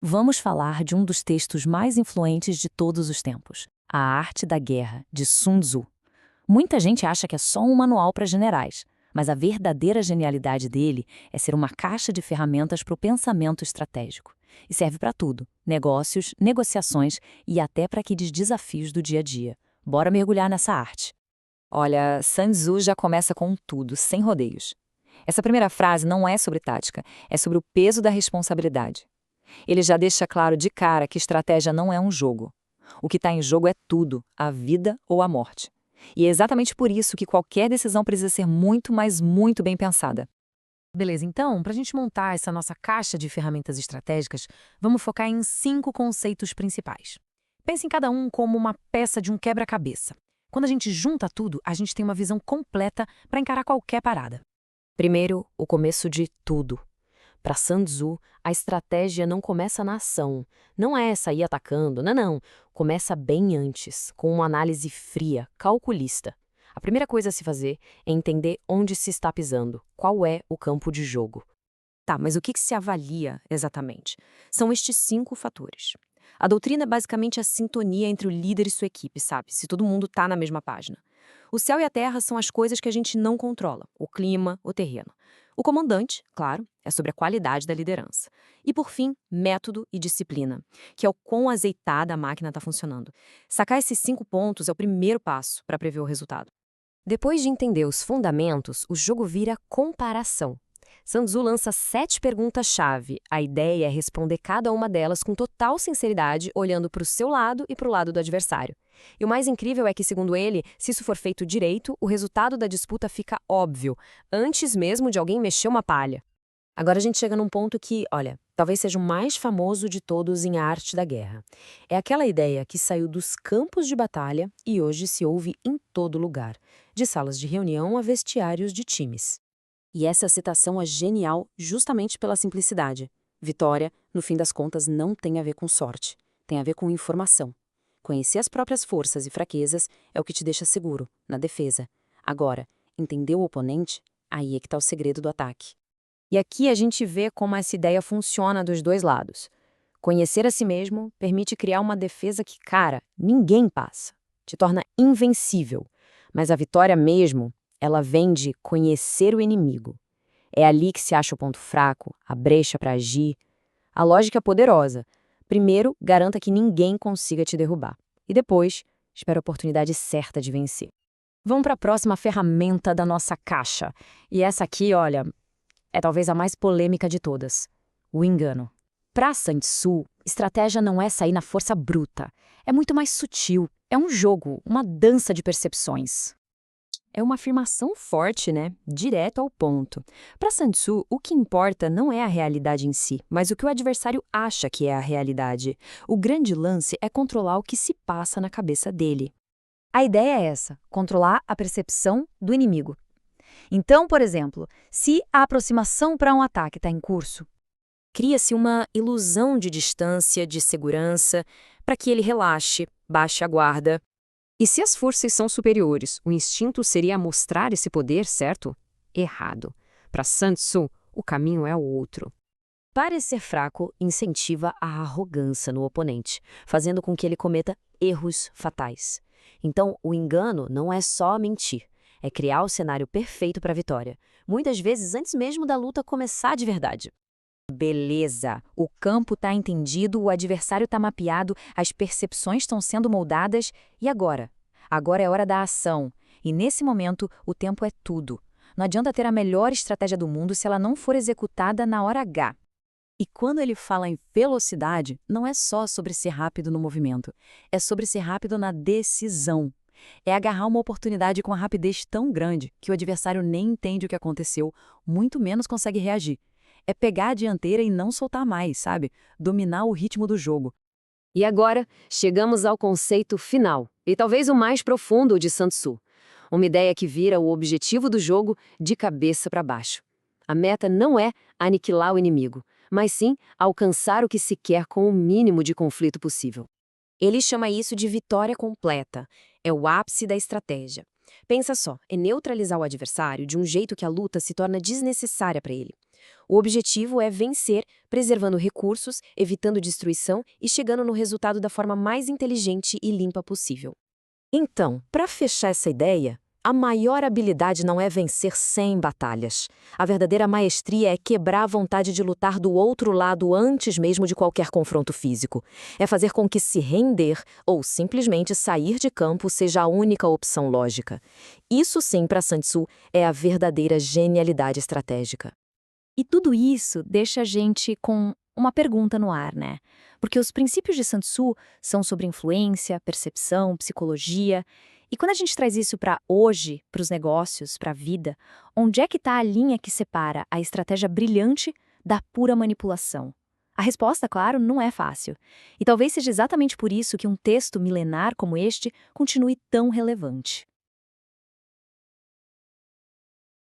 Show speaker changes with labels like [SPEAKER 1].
[SPEAKER 1] Vamos falar de um dos textos mais influentes de todos os tempos, A Arte da Guerra, de Sun Tzu. Muita gente acha que é só um manual para generais, mas a verdadeira genialidade dele é ser uma caixa de ferramentas para o pensamento estratégico. E serve para tudo: negócios, negociações e até para aqueles desafios do dia a dia. Bora mergulhar nessa arte. Olha, Sun Tzu já começa com tudo, sem rodeios. Essa primeira frase não é sobre tática, é sobre o peso da responsabilidade. Ele já deixa claro de cara que estratégia não é um jogo. O que está em jogo é tudo, a vida ou a morte. E é exatamente por isso que qualquer decisão precisa ser muito, mas muito bem pensada.
[SPEAKER 2] Beleza, então, para a gente montar essa nossa caixa de ferramentas estratégicas, vamos focar em 5 conceitos principais. Pense em cada um como uma peça de um quebra-cabeça. Quando a gente junta tudo, a gente tem uma visão completa para encarar qualquer parada.
[SPEAKER 3] Primeiro, o começo de tudo. Para Sun Tzu, a estratégia não começa na ação. Não é sair atacando, não. Começa bem antes, com uma análise fria, calculista. A primeira coisa a se fazer é entender onde se está pisando, qual é o campo de jogo.
[SPEAKER 4] Tá, mas o que se avalia exatamente? São estes 5 fatores. A doutrina é basicamente a sintonia entre o líder e sua equipe, sabe? Se todo mundo tá na mesma página. O céu e a terra são as coisas que a gente não controla, o clima, o terreno. O comandante, claro, é sobre a qualidade da liderança. E, por fim, método e disciplina, que é o quão azeitada a máquina está funcionando. Sacar esses 5 pontos é o primeiro passo para prever o resultado.
[SPEAKER 3] Depois de entender os fundamentos, o jogo vira comparação. Sun Tzu lança 7 perguntas-chave. A ideia é responder cada uma delas com total sinceridade, olhando para o seu lado e para o lado do adversário. E o mais incrível é que, segundo ele, se isso for feito direito, o resultado da disputa fica óbvio, antes mesmo de alguém mexer uma palha. Agora a gente chega num ponto que, olha, talvez seja o mais famoso de todos em A Arte da Guerra. É aquela ideia que saiu dos campos de batalha e hoje se ouve em todo lugar, de salas de reunião a vestiários de times. E essa citação é genial justamente pela simplicidade. Vitória, no fim das contas, não tem a ver com sorte, tem a ver com informação. Conhecer as próprias forças e fraquezas é o que te deixa seguro, na defesa. Agora, entender o oponente, aí é que está o segredo do ataque.
[SPEAKER 1] E aqui a gente vê como essa ideia funciona dos dois lados. Conhecer a si mesmo permite criar uma defesa que, cara, ninguém passa. Te torna invencível. Mas a vitória mesmo, ela vem de conhecer o inimigo. É ali que se acha o ponto fraco, a brecha para agir. A lógica é poderosa. Primeiro, garanta que ninguém consiga te derrubar. E depois, espera a oportunidade certa de vencer. Vamos para a próxima ferramenta da nossa caixa. E essa aqui, olha, é talvez a mais polêmica de todas: o engano. Para Sun Tzu, estratégia não é sair na força bruta. É muito mais sutil. É um jogo, uma dança de percepções. É uma afirmação forte, né? Direto ao ponto. Para Sun Tzu, o que importa não é a realidade em si, mas o que o adversário acha que é a realidade. O grande lance é controlar o que se passa na cabeça dele. A ideia é essa: controlar a percepção do inimigo. Então, por exemplo, se a aproximação para um ataque está em curso, cria-se uma ilusão de distância, de segurança, para que ele relaxe, baixe a guarda. E se as forças são superiores, o instinto seria mostrar esse poder, certo? Errado. Para Sun Tzu, o caminho é o outro. Parecer fraco incentiva a arrogância no oponente, fazendo com que ele cometa erros fatais. Então, o engano não é só mentir, é criar o cenário perfeito para a vitória, muitas vezes antes mesmo da luta começar de verdade. Beleza, o campo está entendido, o adversário está mapeado, as percepções estão sendo moldadas, e agora? Agora é hora da ação, e nesse momento o tempo é tudo. Não adianta ter a melhor estratégia do mundo se ela não for executada na hora H. E quando ele fala em velocidade, não é só sobre ser rápido no movimento, é sobre ser rápido na decisão. É agarrar uma oportunidade com uma rapidez tão grande que o adversário nem entende o que aconteceu, muito menos consegue reagir. É pegar a dianteira e não soltar mais, sabe? Dominar o ritmo do jogo.
[SPEAKER 3] E agora, chegamos ao conceito final, e talvez o mais profundo de Sun Tzu. Uma ideia que vira o objetivo do jogo de cabeça para baixo. A meta não é aniquilar o inimigo, mas sim alcançar o que se quer com o mínimo de conflito possível. Ele chama isso de vitória completa. É o ápice da estratégia. Pensa só, é neutralizar o adversário de um jeito que a luta se torna desnecessária para ele. O objetivo é vencer, preservando recursos, evitando destruição e chegando no resultado da forma mais inteligente e limpa possível. Então, para fechar essa ideia, a maior habilidade não é vencer sem batalhas. A verdadeira maestria é quebrar a vontade de lutar do outro lado antes mesmo de qualquer confronto físico. É fazer com que se render ou simplesmente sair de campo seja a única opção lógica. Isso sim, para Sun Tzu, é a verdadeira genialidade estratégica.
[SPEAKER 1] E tudo isso deixa a gente com uma pergunta no ar, né? Porque os princípios de Sun Tzu são sobre influência, percepção, psicologia. E quando a gente traz isso para hoje, para os negócios, para a vida, onde é que está a linha que separa a estratégia brilhante da pura manipulação? A resposta, claro, não é fácil. E talvez seja exatamente por isso que um texto milenar como este continue tão relevante.